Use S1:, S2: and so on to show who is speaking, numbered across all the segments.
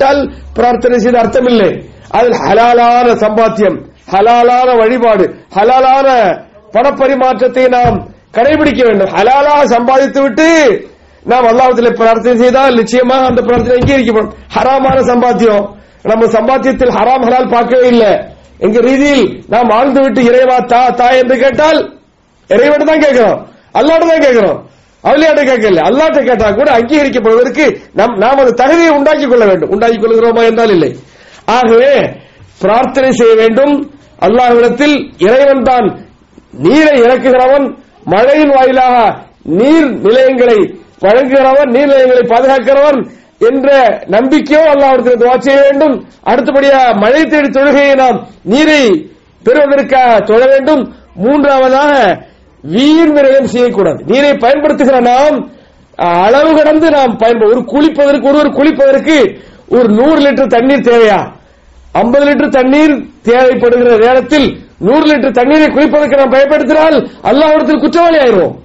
S1: விட்டால் பிரார்த்தனை செய்த அர்த்தம் இல்லை. அதில் ஹலாலான சம்பாத்தியம், ஹலாலான வழிபாடு, ஹலாலான பணப்பரிமாற்றத்தை நாம் கடைபிடிக்க வேண்டும். ஹலாலாக சம்பாதித்து விட்டு நாம் அல்லாஹ்விடத்தில் பிரார்த்தனை செய்தால் நிச்சயமாக அந்த பிரார்த்தனை அங்கீகரிக்கப்படும். ஹராமான சம்பாத்தியம், நம்ம சம்பாத்தியத்தில் ஹராம் ஹலால் பார்க்கவே இல்லை எங்க ரீதியில் நாம் ஆழ்ந்து விட்டு இறைவா தா தா என்று கேட்டால் இறைவன் தான் கேட்கிறோம், அல்லாஹ்ட்ட தான் கேட்கிறோம், அவளியாட்ட கேட்கல. அல்லாஹ்ட்ட கேட்டா கூட அங்கீகரிக்கப்படுவதற்கு நாம் அது தகுதியை உண்டாக்கிக் கொள்ள வேண்டும். உண்டாக்கிக் கொள்கிறோமா என்றால் இல்லை. ஆகவே பிரார்த்தனை செய்ய வேண்டும் அல்லாஹ்விடத்தில். இறைவன் தான் நீரை இறக்குகிறவன், மழையின் வாயிலாக நீர் நிலையங்களை வழங்குகிறவன், நீர் நிலையங்களை பாதுகாக்கிறவன் என்ற நம்பிக்கையோ அல்லாஹ்விடத்தில் துஆ செய்ய வேண்டும். அடுத்தபடியாக மழை தேடி தொழுகையை நாம் நீரை பெறுவதற்காக தொழ வேண்டும். மூன்றாவதாக வீண் விரயம் செய்யக்கூடாது. நீரை பயன்படுத்துகிற நாம் அளவு கடந்து நாம் ஒருவர் குளிப்பதற்கு ஒரு 100 லிட்டர் தண்ணீர் தேவையா? 50 லிட்டர் தண்ணீர் தேவைப்படுகிற நேரத்தில் 100 லிட்டர் தண்ணீரை குளிப்பதற்கு நாம் பயன்படுத்தினால் அல்லாஹ்விடத்தில் குற்றவாளி ஆயிடுவோம்.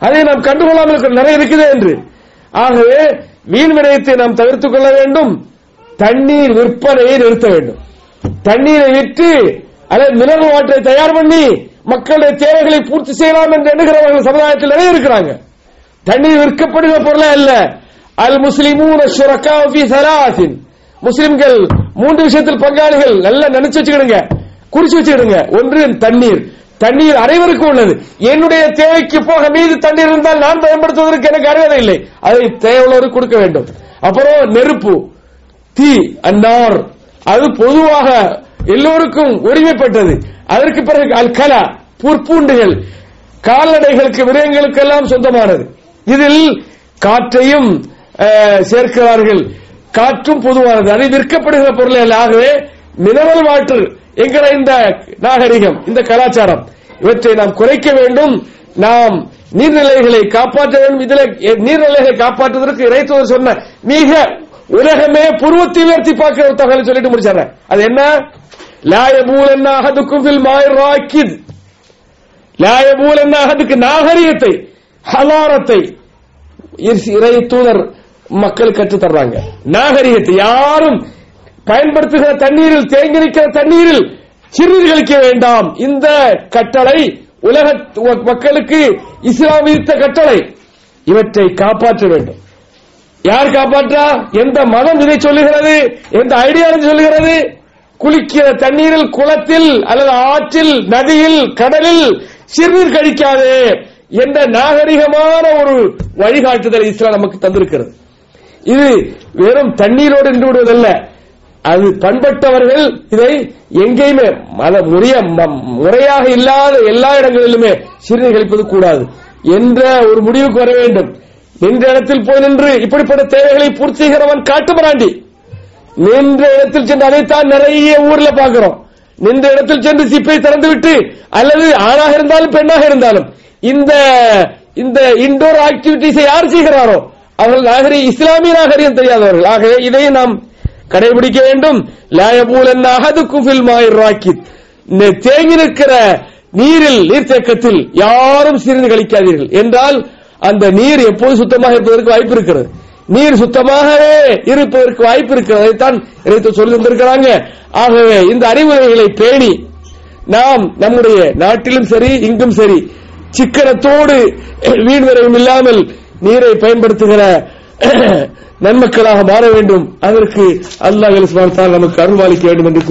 S1: அதை நாம் கண்டுகொள்ளாமல் நிறைய இருக்குது என்று. ஆகவே வீண் விரயத்தை நாம் தவிர்த்துக் கொள்ள வேண்டும். தண்ணீர் விற்பனையை நிறுத்த வேண்டும். தண்ணீரை விற்று அல்லது மினரல் வாட்டரை தயார் பண்ணி மக்களுடைய தேவைகளை பூர்த்தி செய்யலாம் என்று எண்ணுகிறவர்கள் சமுதாயத்தில் நிறைய இருக்கிறாங்க. தண்ணீர் விற்கப்படுகிற பொருளே அல்ல. அல் முஸ்லிமூன ஷுரகா ஃபீ ஸலாஸின், முஸ்லிம்கள் 3 விஷயத்தில் பங்காளிகள். நல்லா நினைச்சு வச்சுக்கிடுங்க, குறிச்சு வச்சுக்கிடுங்க. ஒன்று தண்ணீர். தண்ணீர் அனைவருக்கும் உள்ளது. என்னுடைய தேவைக்கு போக மீது தண்ணீர் இருந்தால் நான் பயன்படுத்துவதற்கு எனக்கு அருகதை இல்லை, அதை தேவையுள்ளவருக்கு கொடுக்க வேண்டும். அப்புறம் நெருப்பு, தீ, அன்னார், அது பொதுவாக எல்லோருக்கும் உரிமைப்பட்டது. அதற்கு பிறகு அல்கலா, புற்பூண்டுகள், கால்நடைகளுக்கு விரயங்களுக்கு எல்லாம் சொந்தமானது. இதில் காற்றையும் சேர்க்கிறார்கள். காற்றும் பொதுவானது, அதை விற்கப்படுகிற பொருள் அல்ல. ஆகவே மினரல் வாட்டர் என்கிற இந்த நாகரிகம், இந்த கலாச்சாரம், இவற்றை நாம் குறைக்க வேண்டும். நாம் நீர்நிலைகளை காப்பாற்ற வேண்டும். இதில் நீர்நிலைகளை காப்பாற்றுவதற்கு இறைத்தூதர் சொன்ன மிக உலகமே புருவத்தை உயர்த்தி பார்க்கிற தகவல் சொல்லிட்டு முடிச்சாங்க. அது என்ன? லா யபூலன்ன அஹதுக்கும் ஃபில் மாயிர் ராக்கித். லா யபூலன்ன அஹதுக்கு நாகரிகத்தை, ஹலாரத்தை இறைத்தூதர் மக்கள் கற்றுத் தர்றாங்க. நாகரிகத்தை யாரும் பயன்படுத்துகிற தண்ணீரில், தேங்கி நிற்கிற தண்ணீரில் சிறுநீர் கழிக்க வேண்டாம். இந்த கட்டளை உலக மக்களுக்கு இஸ்லாம் விதித்த கட்டளை. இவற்றை காப்பாற்ற வேண்டும். யார் காப்பாற்றா? எந்த மதம் இதை சொல்லுகிறது? எந்த ஐடியாலஜி சொல்லுகிறது? குளிக்கிற தண்ணீரில், குளத்தில் அல்லது ஆற்றில், நதியில், கடலில் சிறுநீர் கழிக்காதே என்ற நாகரிகமான ஒரு வழிகாட்டுதல் இஸ்லாம் நமக்கு தந்திருக்கிறது. இது வெறும் தண்ணீரோடு நின்று விடுவதல்ல. அது பண்பட்டவர்கள் இதை எங்கேயுமே முறையாக இல்லாத எல்லா இடங்களிலுமே சிறுநீர் கழிப்பது கூடாது என்ற ஒரு முடிவுக்கு வர வேண்டும். நின்ற இடத்தில் போய் நின்று இப்படிப்பட்ட தேவைகளை பூர்த்தி செய்கிறவன் காட்டுமராண்டி. நின்ற இடத்தில் சென்று, அதைத்தான் நிறைய ஊர்ல பார்க்கிறோம். நின்ற இடத்தில் சென்று சிப்பை திறந்து விட்டு, அல்லது ஆணாக இருந்தாலும் பெண்ணாக இருந்தாலும் இந்த இன்டோர் ஆக்டிவிட்டிஸை யார் செய்கிறாரோ அவர்கள் இஸ்லாமிய நாகரிகம் தெரியாதவர்கள். ஆகவே இதை நாம் கடைபிடிக்க வேண்டும். லா யபூலன்ன அஹதுக்கும் ஃபில் மாயிர் ராக்கித். தேங்கி நிற்கிற நீரில், நீர்த்தேக்கத்தில் யாரும் சிறுநீர் கழிக்காதீர்கள் என்றால் அந்த நீர் எப்போது சுத்தமாக இருப்பதற்கு வாய்ப்பு இருக்கிறது. நீர் சுத்தமாகவே இருப்பதற்கு வாய்ப்பு இருக்கிறது. அதைத்தான் இறைத்தூதர் சொல்லி தந்திருக்கிறாங்க. ஆகவே இந்த அறிவுரைகளை பேணி நாம் நம்முடைய நாட்டிலும் சரி, இங்கும் சரி, சிக்கனத்தோடு வீண் விரயம் இல்லாமல் நீரை பயன்படுத்துகிற நன்மக்களாக மாற வேண்டும். அதற்கு அல்லாஹ் சுப்ஹானஹு வ தஆலா நமக்கு அருள்வாளிக்க வேண்டும் என்று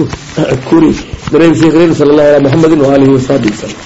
S1: கூறி நிறைவு செய்கிறேன். ஸல்லல்லாஹு அலைஹி வஸல்லம்.